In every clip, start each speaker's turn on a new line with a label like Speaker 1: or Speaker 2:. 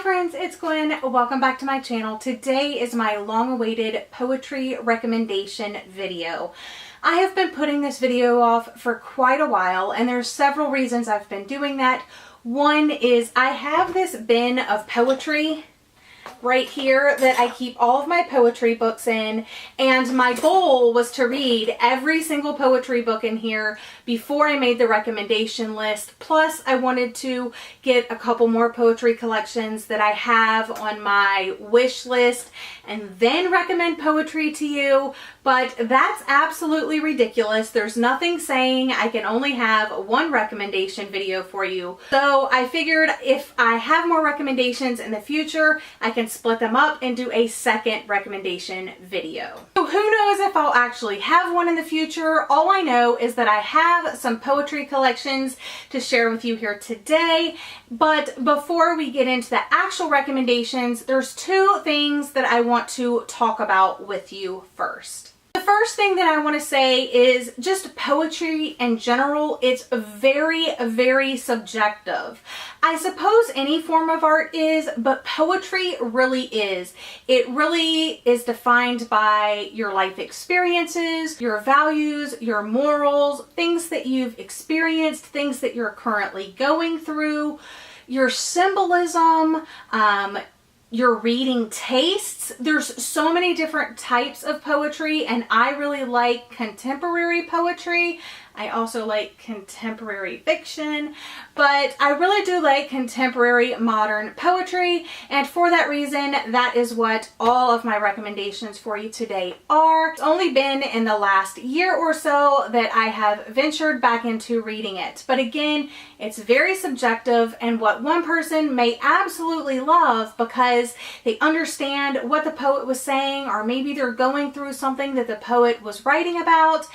Speaker 1: friends, it's Gwen. Welcome back to my channel. Today is my long-awaited poetry recommendation video. I have been putting this video off for quite a while, and there's several reasons I've been doing that. One is I have this bin of poetry right here that I keep all of my poetry books in, and my goal was to read every single poetry book in here before I made the recommendation list. Plus I wanted to get a couple more poetry collections that I have on my wish list and then recommend poetry to you, but that's absolutely ridiculous. There's nothing saying I can only have one recommendation video for you. So I figured if I have more recommendations in the future, I can split them up and do a second recommendation video. So who knows if I'll actually have one in the future. All I know is that I have some poetry collections to share with you here today. But before we get into the actual recommendations, there's two things that I want to talk about with you first. The first thing that I want to say is just poetry in general. It's very, very subjective. I suppose any form of art is, but poetry really is. It really is defined by your life experiences, your values, your morals, things that you've experienced, things that you're currently going through, your symbolism, your reading tastes. There's so many different types of poetry, and I really like contemporary poetry. I also like contemporary fiction, but I really do like contemporary modern poetry, and for that reason, that is what all of my recommendations for you today are. It's only been in the last year or so that I have ventured back into reading it, but again, it's very subjective, and what one person may absolutely love because they understand what the poet was saying, or maybe they're going through something that the poet was writing about,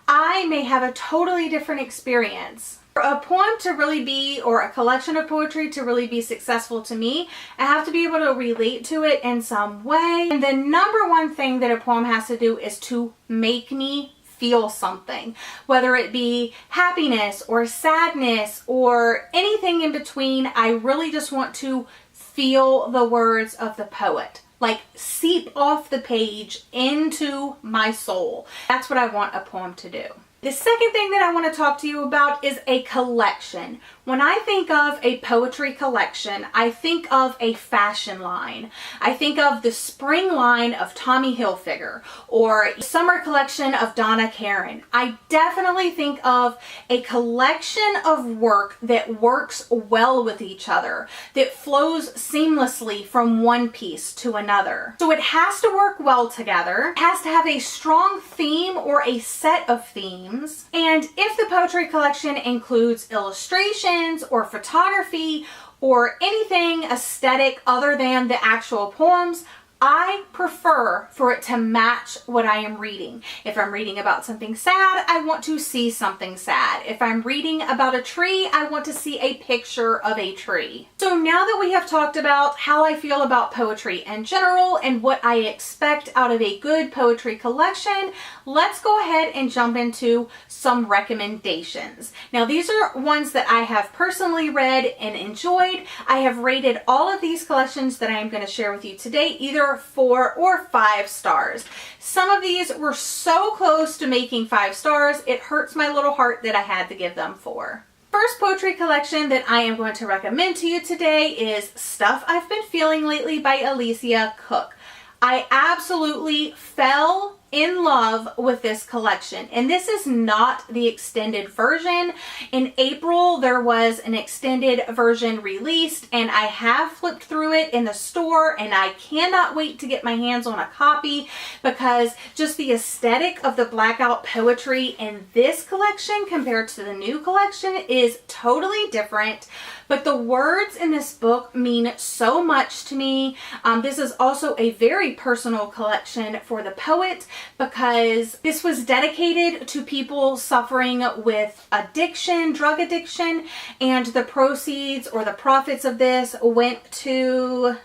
Speaker 1: I may have a totally different experience. For a poem to really be, or a collection of poetry to really be successful to me, I have to be able to relate to it in some way. And the number one thing that a poem has to do is to make me feel something, whether it be happiness or sadness or anything in between. I really just want to feel the words of the poet, like seep off the page into my soul. That's what I want a poem to do. The second thing that I want to talk to you about is a collection. When I think of a poetry collection, I think of a fashion line. I think of the spring line of Tommy Hilfiger or summer collection of Donna Karan. I definitely think of a collection of work that works well with each other, that flows seamlessly from one piece to another. So it has to work well together. It has to have a strong theme or a set of themes. And if the poetry collection includes illustrations or photography or anything aesthetic other than the actual poems, I prefer for it to match what I am reading. If I'm reading about something sad, I want to see something sad. If I'm reading about a tree, I want to see a picture of a tree. So now that we have talked about how I feel about poetry in general and what I expect out of a good poetry collection, let's go ahead and jump into some recommendations. Now these are ones that I have personally read and enjoyed. I have rated all of these collections that I am going to share with you today either 4 or 5 stars. Some of these were so close to making 5 stars, it hurts my little heart that I had to give them 4. First poetry collection that I am going to recommend to you today is Stuff I've Been Feeling Lately by Alicia Cook. I absolutely fell in love with this collection, and this is not the extended version. In April there was an extended version released, and I have flipped through it in the store, and I cannot wait to get my hands on a copy because just the aesthetic of the blackout poetry in this collection compared to the new collection is totally different. But the words in this book mean so much to me. This is also a very personal collection for the poet because this was dedicated to people suffering with addiction, drug addiction, and the proceeds or the profits of this went to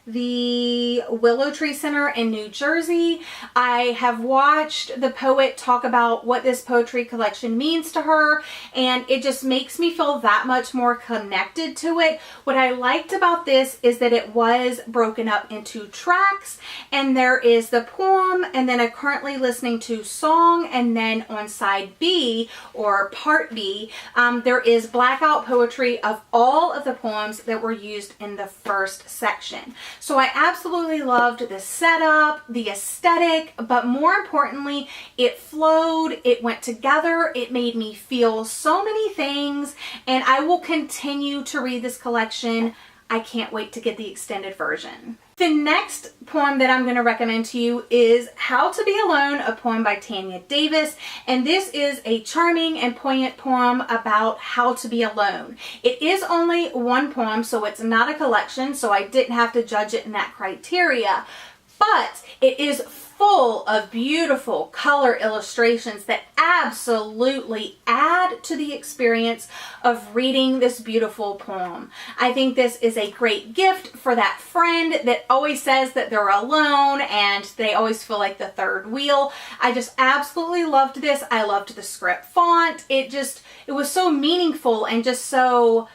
Speaker 1: the Willow Tree Center in New Jersey. I have watched the poet talk about what this poetry collection means to her, and it just makes me feel that much more connected to it. What I liked about this is that it was broken up into tracks, and there is the poem, and then I'm currently listening to song, and then on side B, or part B, there is blackout poetry of all of the poems that were used in the first section. So I absolutely loved the setup, the aesthetic, but more importantly, it flowed, it went together, it made me feel so many things, and I will continue to read this collection. I can't wait to get the extended version. The next poem that I'm going to recommend to you is How to Be Alone, a poem by Tanya Davis. And this is a charming and poignant poem about how to be alone. It is only one poem, so it's not a collection, so I didn't have to judge it in that criteria. But it is full of beautiful color illustrations that absolutely add to the experience of reading this beautiful poem. I think this is a great gift for that friend that always says that they're alone and they always feel like the third wheel. I just absolutely loved this. I loved the script font. It was so meaningful and just so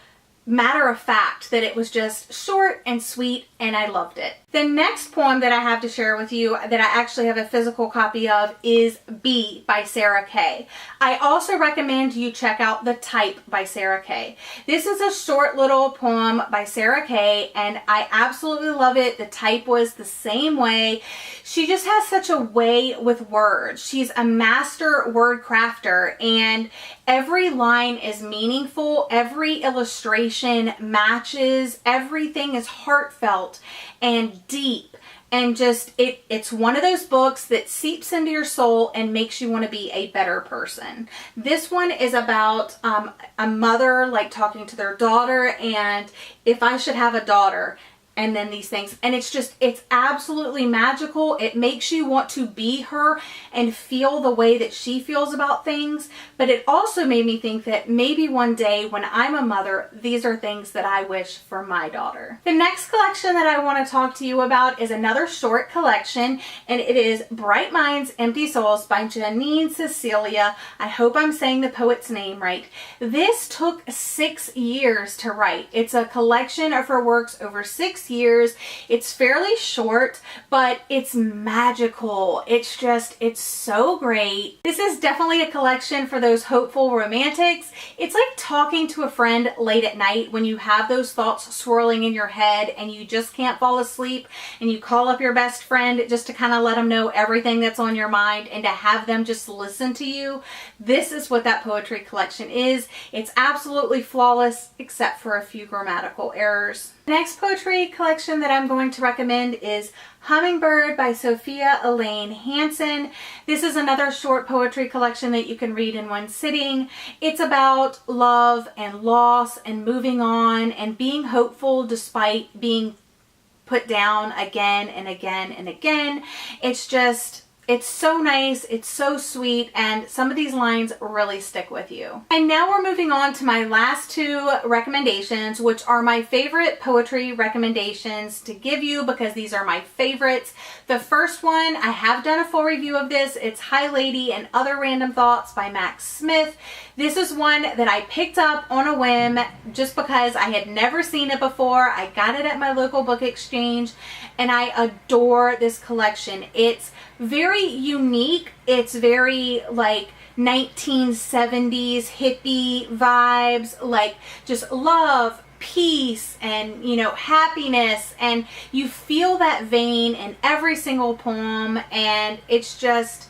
Speaker 1: matter of fact that it was just short and sweet, and I loved it. The next poem that I have to share with you that I actually have a physical copy of is B by Sarah Kay. I also recommend you check out The Type by Sarah Kay. This is a short little poem by Sarah Kay, and I absolutely love it. The Type was the same way. She just has such a way with words. She's a master word crafter, and every line is meaningful. Every illustration matches. Everything is heartfelt and deep, and just it's one of those books that seeps into your soul and makes you want to be a better person. This one is about a mother like talking to their daughter, and if I should have a daughter, and then these things, and it's absolutely magical. It makes you want to be her and feel the way that she feels about things, but it also made me think that maybe one day when I'm a mother, these are things that I wish for my daughter. The next collection that I want to talk to you about is another short collection, and it is Bright Minds, Empty Souls by Janine Cecilia. I hope I'm saying the poet's name right. This took 6 years to write. It's a collection of her works over 6 years. It's fairly short, but it's magical. It's so great. This is definitely a collection for those hopeful romantics. It's like talking to a friend late at night when you have those thoughts swirling in your head and you just can't fall asleep, and you call up your best friend just to kind of let them know everything that's on your mind and to have them just listen to you. This is what that poetry collection is. It's absolutely flawless except for a few grammatical errors. Next poetry collection that I'm going to recommend is Hummingbird by Sophia Elaine Hansen. This is another short poetry collection that you can read in one sitting. It's about love and loss and moving on and being hopeful despite being put down again and again and again. It's so nice, it's so sweet, and some of these lines really stick with you. And now we're moving on to my last two recommendations, which are my favorite poetry recommendations to give you because these are my favorites. The first one, I have done a full review of this. It's Hi Lady and Other Random Thoughts by Max Smith. This is one that I picked up on a whim just because I had never seen it before. I got it at my local book exchange, and I adore this collection. It's very unique. It's very like 1970s hippie vibes, like just love, peace, and happiness, and you feel that vein in every single poem. And it's just,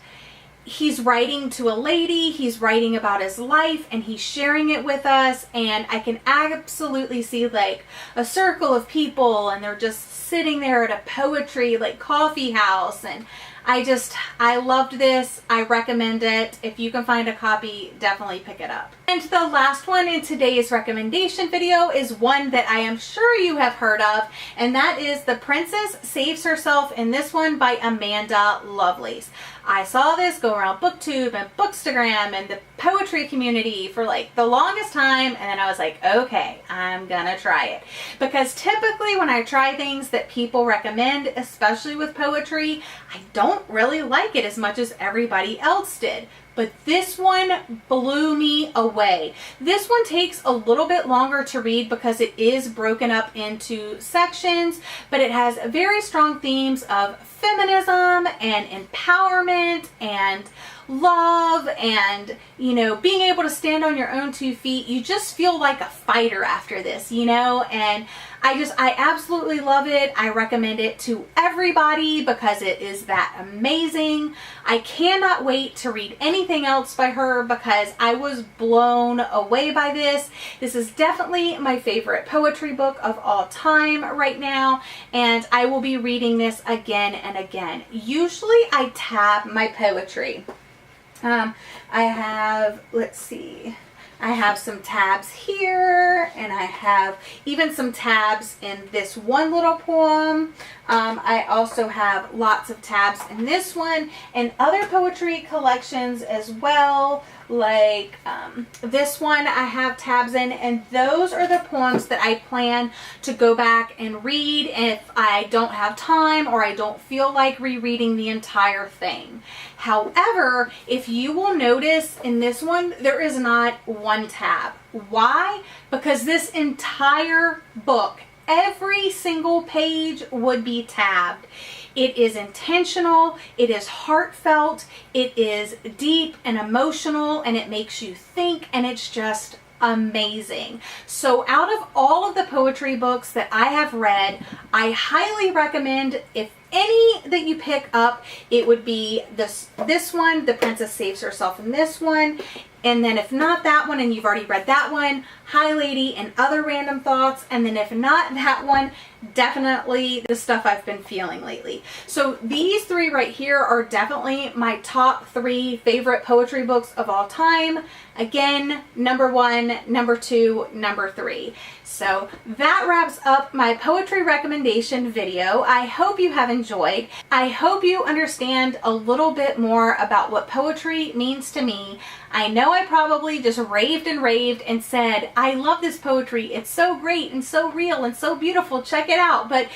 Speaker 1: he's writing to a lady, he's writing about his life, and he's sharing it with us, and I can absolutely see like a circle of people, and they're just sitting there at a poetry like coffee house, and I loved this. I recommend it. If you can find a copy, definitely pick it up. And the last one in today's recommendation video is one that I am sure you have heard of, and that is The Princess Saves Herself in This One by Amanda Lovelace. I saw this go around BookTube and Bookstagram and the poetry community for like the longest time, and then I was like, okay, I'm gonna try it. Because typically when I try things that people recommend, especially with poetry, I don't really like it as much as everybody else did. But this one blew me away. This one takes a little bit longer to read because it is broken up into sections, but it has very strong themes of feminism and empowerment and love and, you know, being able to stand on your own 2 feet. You just feel like a fighter after this, you know, and I absolutely love it. I recommend it to everybody because it is that amazing. I cannot wait to read anything else by her because I was blown away by this. This is definitely my favorite poetry book of all time right now, and I will be reading this again and again. Usually I tab my poetry. I have, let's see, I have some tabs here, and I have even some tabs in this one little poem. I also have lots of tabs in this one and other poetry collections as well. Like this one I have tabs in, and those are the poems that I plan to go back and read if I don't have time or I don't feel like rereading the entire thing. However, if you will notice in this one, there is not one tab. Why? Because this entire book, every single page would be tabbed. It is intentional, it is heartfelt, it is deep and emotional, and it makes you think, and it's just amazing. So out of all of the poetry books that I have read, I highly recommend, if any that you pick up, it would be this one, The Princess Saves Herself in This One. And then if not that one and you've already read that one, Hi Lady and Other Random Thoughts. And then if not that one, definitely the stuff I've been feeling lately. So these three right here are definitely my top 3 favorite poetry books of all time. Again, number 1, number 2, number 3. So that wraps up my poetry recommendation video. I hope you have enjoyed. I hope you understand a little bit more about what poetry means to me. I know I probably just raved and said, I love this poetry. It's so great and so real and so beautiful. Check it out. But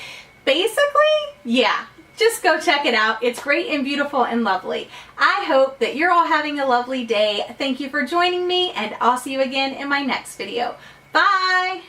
Speaker 1: basically, yeah, just go check it out. It's great and beautiful and lovely. I hope that you're all having a lovely day. Thank you for joining me, and I'll see you again in my next video. Bye!